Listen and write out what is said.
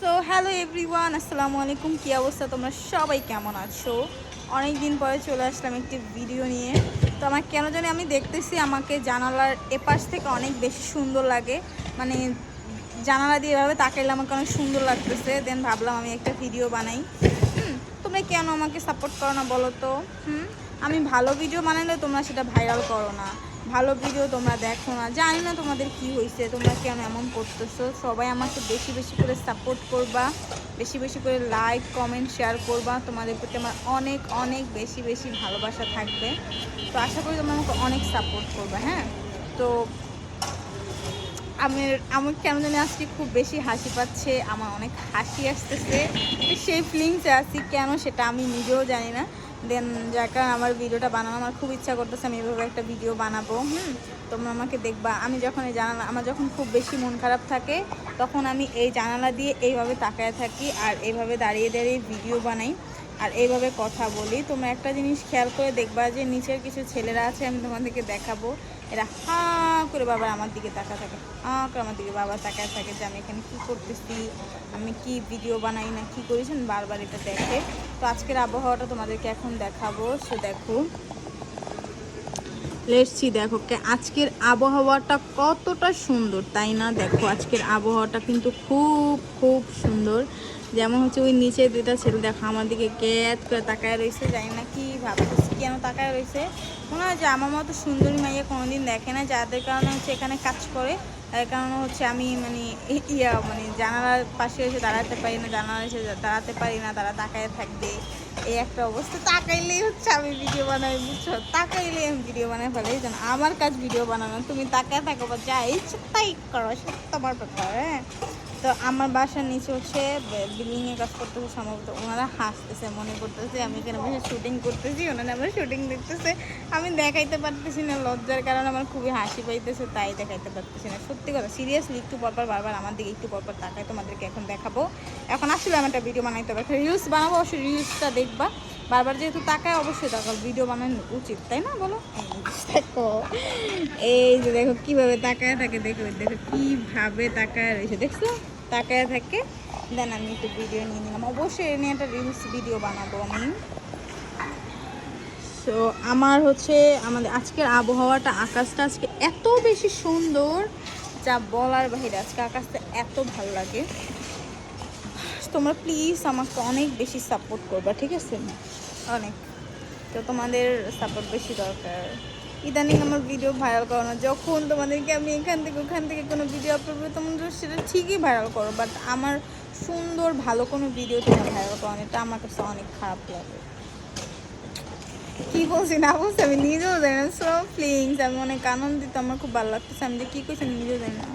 So hello everyone, আসসালামু আলাইকুম। কী অবস্থা, তোমরা সবাই কেমন আছো? অনেক দিন পরে চলে আসলাম একটি ভিডিও নিয়ে। তো আমার কেন জানি আমি দেখতেছি আমাকে জানালার এপাশ থেকে অনেক বেশি সুন্দর লাগে, মানে জানালা দিয়ে এভাবে তাকাইলে আমাকে অনেক সুন্দর লাগতেছে। দেন ভাবলাম আমি একটা ভিডিও বানাই। তোমরা কেন আমাকে সাপোর্ট করো না বলো তো? আমি ভালো ভিডিও বানাইলে তোমরা সেটা ভাইরাল করো না, ভালো ভিডিও তোমরা দেখো না। জানি না তোমাদের কি হয়েছে, তোমরা কেন এমন করতেছো। সবাই আমাকে বেশি বেশি করে সাপোর্ট করবা, বেশি বেশি করে লাইক কমেন্ট শেয়ার করবা। তোমাদের প্রতি আমার অনেক অনেক বেশি বেশি ভালোবাসা থাকবে। তো আশা করি তোমরা আমাকে অনেক সাপোর্ট করবে। হ্যাঁ, তো আমার কেন জানি আজকে খুব বেশি হাসি পাচ্ছে, আমার অনেক হাসি আসতেছে। সেই ফিলিংসে আছি কেন সেটা আমি নিজেও জানি না। দেন যার কারণে আমার ভিডিওটা বানানো আমার খুব ইচ্ছা করতেছে, আমি এভাবে একটা ভিডিও বানাবো। তোমরা আমাকে দেখবা, আমি যখন এই জানালা, আমার যখন খুব বেশি মন খারাপ থাকে তখন আমি এই জানালা দিয়ে এইভাবে তাকায় থাকি আর এইভাবে দাঁড়িয়ে দাঁড়িয়ে ভিডিও বানাই আর এইভাবে কথা বলি। তোমরা একটা জিনিস খেয়াল করে দেখবা যে নিচের কিছু ছেলেরা আছে, আমি তোমাদেরকে দেখাবো, এরা হাঁ করে বাবার আমার দিকে তাকা থাকে, হাঁ করে আমার দিকে বাবা তাকায় থাকে যে আমি এখানে কী করতেছি, আমি কি ভিডিও বানাই না কী করেছেন, বারবার এটা দেখে। তো আজকের আবহাওয়াটা তোমাদেরকে এখন দেখাবো। সো দেখো, লেটসি, দেখো আজকের আবহাওয়াটা কতটা সুন্দর, তাই না? দেখো আজকের আবহাওয়াটা কিন্তু খুব খুব সুন্দর। যেমন হচ্ছে ওই নিচে দুইটা ছেলে দেখো আমার দিকে গ্যাত করে তাকায় রয়েছে, জানি না কি ভাবতেছি কেন তাকায় রয়েছে। মনে হয় যে আমার মতো সুন্দরী মাইয়া কোনোদিন দেখে না, যাদের কারণে হচ্ছে এখানে কাজ করে। তার কারণে হচ্ছে আমি মানে জানালার পাশে এসে দাঁড়াতে পারি না, জানালা এসে দাঁড়াতে পারি না, তারা তাকায় থাকবে, এই একটা অবস্থা। তাকাইলেই হচ্ছে আমি ভিডিও বানাই, বুঝছো? তাকাইলেই আমি ভিডিও বানাই ফেলাই। জানো আমার কাজ ভিডিও বানানো, তুমি তাকায় থাকো বা যা ইচ্ছে তাই করো, সেটা তোমার ব্যাপার। হ্যাঁ, তো আমার বাসার নিচে হচ্ছে বিল্ডিংয়ে কাজ করতেছে, সম্ভবত ওনারা হাসতেছে, মনে করতেছে আমি এখানে বসে শুটিং করতেছি, ওনারা আমার শুটিং দেখতেছে। আমি দেখাইতে পারতেছি না লজ্জার কারণে, আমার খুবই হাসি পাইতেছে, তাই দেখাইতে পারতেছি না। সত্যি কথা, সিরিয়াসলি একটু পরপর বারবার আমার দিকে একটু পরপর তাকায়, তোমাদেরকে এখন দেখাবো। এখন আসলে আমি একটা ভিডিও বানাইতে হবে, একটা রিলস বানাবো, অবশ্যই রিলসটা দেখবা। বারবার যেহেতু তাকায় অবশ্যই তাকাও, ভিডিও বানানো উচিত, তাই না বলো? দেখো এই যে দেখো কীভাবে তাকায় থাকে, দেখো দেখো কীভাবে তাকায় রয়েছে, দেখছো? তাকায় থাকে। দেন আমি একটু ভিডিও নিয়ে নিলাম, অবশ্যই এ নিয়ে একটা রিলস ভিডিও বানাবো আমি। সো আমার হচ্ছে আমাদের আজকের আবহাওয়াটা, আকাশটা আজকে এত বেশি সুন্দর যা বলার বাহিরে। আজকে আকাশটা এত ভালো লাগে। তোমরা প্লিজ আমাকে অনেক বেশি সাপোর্ট করবা, ঠিক আছে? অনেক। তো তোমাদের সাপোর্ট বেশি দরকার। ইদানিং আমার ভিডিও ভাইরাল করো না, যখন তোমাদেরকে আমি এখান থেকে ওখান থেকে কোনো ভিডিও আপলোড করি তোমরা সেটা ঠিকই ভাইরাল করো, বাট আমার সুন্দর ভালো কোনো ভিডিও তোমরা ভাইরাল করো না, এটা আমার কাছে অনেক খারাপ লাগে। কী বলছি না বলছি আমি নিজেও জানি না। সো ফিলিংস, আমি অনেক আনন্দিত, আমার খুব ভালো লাগতেছে। আমি যে কী করছি আমি নিজেও জানি না।